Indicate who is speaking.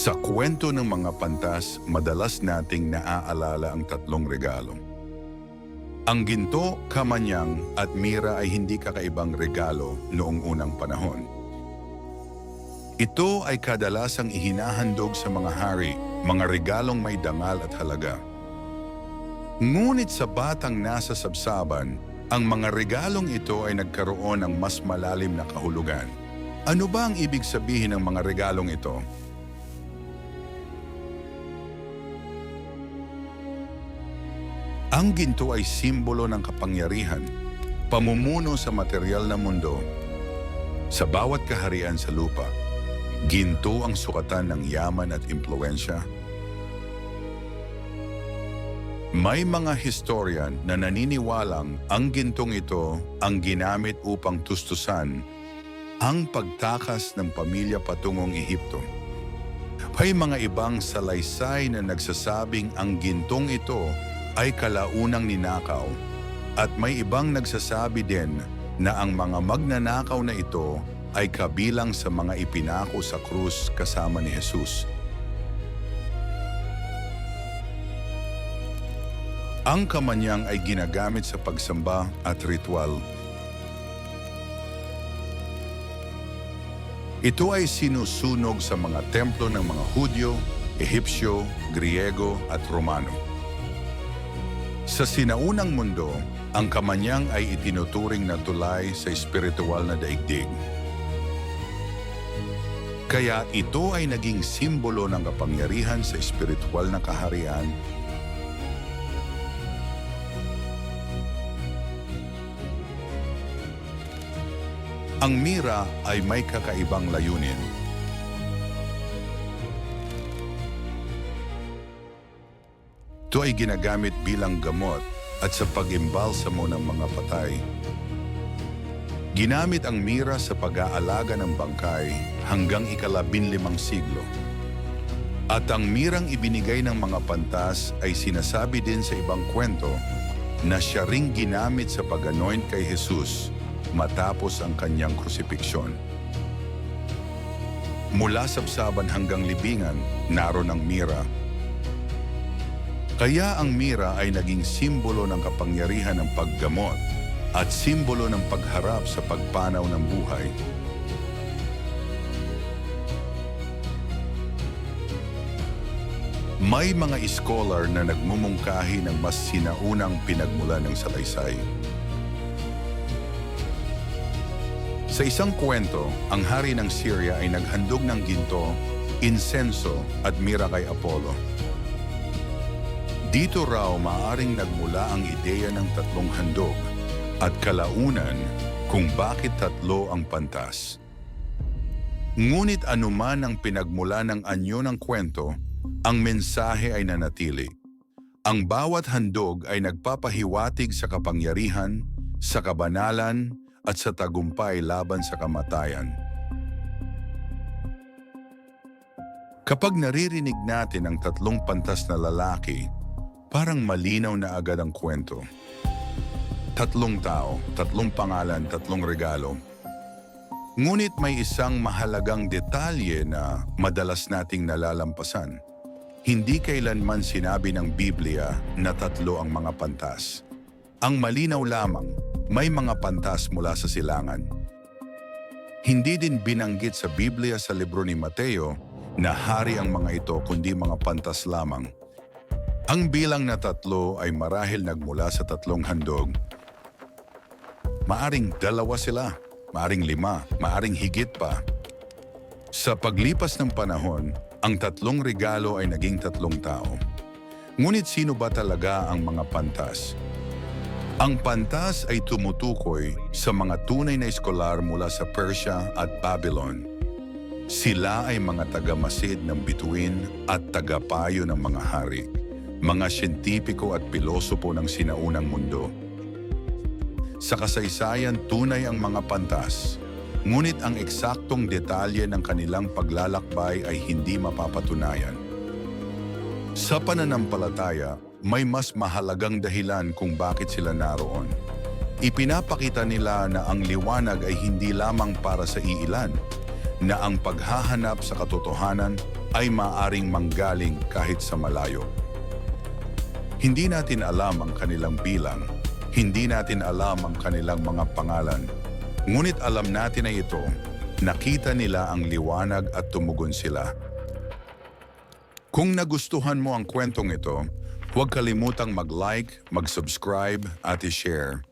Speaker 1: Sa kwento ng mga pantas, madalas nating naaalala ang tatlong regalo. Ang ginto, kamanyang at mira ay hindi kakaibang regalo noong unang panahon. Ito ay kadalasang ihinahandog sa mga hari, mga regalong may dangal at halaga. Ngunit sa batang nasa sabsaban, ang mga regalong ito ay nagkaroon ng mas malalim na kahulugan. Ano ba ang ibig sabihin ng mga regalong ito? Ang ginto ay simbolo ng kapangyarihan, pamumuno sa material na mundo. Sa bawat kaharian sa lupa, ginto ang sukatan ng yaman at impluwensya. May mga historian na naniniwalang ang gintong ito ang ginamit upang tustusan ang pagtakas ng pamilya patungong Ehipto. May mga ibang salaysay na nagsasabing ang gintong ito ay kalaunang ninakaw at may ibang nagsasabi din na ang mga magnanakaw na ito ay kabilang sa mga ipinako sa krus kasama ni Jesus. Ang kamanyang ay ginagamit sa pagsamba at ritual. Ito ay sinusunog sa mga templo ng mga Hudyo, Ehipsyo, Griego at Romano. Sa sinaunang mundo, ang kamanyang ay itinuturing na tulay sa espiritual na daigdig. Kaya ito ay naging simbolo ng kapangyarihan sa espiritual na kaharian. Ang mira ay may kakaibang layunin. Ito ay ginagamit bilang gamot at sa pag-imbalsamo ng mga patay. Ginamit ang mira sa pag-aalaga ng bangkay hanggang ika-15 siglo. At ang mirang ibinigay ng mga pantas ay sinasabi din sa ibang kwento na siya ring ginamit sa pag-anoint kay Jesus matapos ang kanyang krusipiksyon. Mula sabsaban hanggang libingan, naroon ang mira. Kaya ang mira ay naging simbolo ng kapangyarihan ng paggamot at simbolo ng pagharap sa pagpanaw ng buhay. May mga scholar na nagmumungkahi ng mas sinaunang pinagmulan ng salaysay. Sa isang kwento, ang hari ng Syria ay naghandog ng ginto, insenso at mira kay Apollo. Dito raw maaring nagmula ang ideya ng tatlong handog at kalaunan kung bakit tatlo ang pantas. Ngunit anuman ang pinagmula ng anyo ng kwento, ang mensahe ay nanatili. Ang bawat handog ay nagpapahiwatig sa kapangyarihan, sa kabanalan, at sa tagumpay laban sa kamatayan. Kapag naririnig natin ang tatlong pantas na lalaki, parang malinaw na agad ang kwento. Tatlong tao, tatlong pangalan, tatlong regalo. Ngunit may isang mahalagang detalye na madalas nating nalalampasan. Hindi kailanman sinabi ng Biblia na tatlo ang mga pantas. Ang malinaw lamang, may mga pantas mula sa silangan. Hindi din binanggit sa Biblia sa libro ni Mateo na hari ang mga ito kundi mga pantas lamang. Ang bilang na tatlo ay marahil nagmula sa tatlong handog. Maaring dalawa sila, maaring 5, maaring higit pa. Sa paglipas ng panahon, ang tatlong regalo ay naging tatlong tao. Ngunit sino ba talaga ang mga pantas? Ang pantas ay tumutukoy sa mga tunay na eskolar mula sa Persia at Babylon. Sila ay mga tagamasid ng bituin at tagapayo ng mga hari, mga siyentipiko at pilosopo ng sinaunang mundo. Sa kasaysayan, tunay ang mga pantas, ngunit ang eksaktong detalye ng kanilang paglalakbay ay hindi mapapatunayan. Sa pananampalataya, may mas mahalagang dahilan kung bakit sila naroon. Ipinapakita nila na ang liwanag ay hindi lamang para sa iilan, na ang paghahanap sa katotohanan ay maaring manggaling kahit sa malayo. Hindi natin alam ang kanilang bilang, hindi natin alam ang kanilang mga pangalan. Ngunit alam natin na ito, nakita nila ang liwanag at tumugon sila. Kung nagustuhan mo ang kwentong ito, huwag kalimutang mag-like, mag-subscribe at i-share.